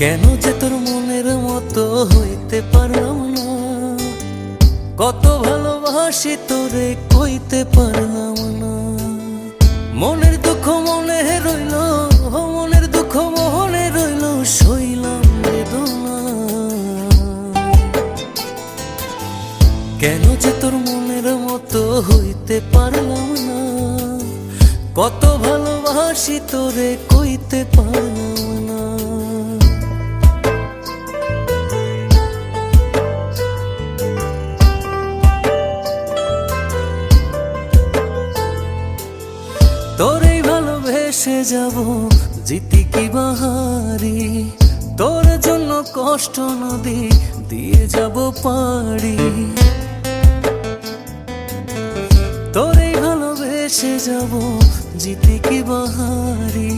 কেন যে তোর মনের মতো হইতে পারলাম না, কত ভালোবাসি তোরে কইতে পারলাম না। মনের দুঃখ মনে রইল, মনের দুঃখ মনে রইল, সইলাম বেদনা। কেন যে তোর মনের মতো হইতে পারলাম না, কত ভালোবাসি তোরে কইতে পারলাম না। তোরেই ভালোবেসে যাব জিতি কি বাহারি, তোর জন্য কষ্ট নদী দিয়ে যাব পাড়ি। তোরেই ভালোবেসে যাব জিতি কি বাহারি,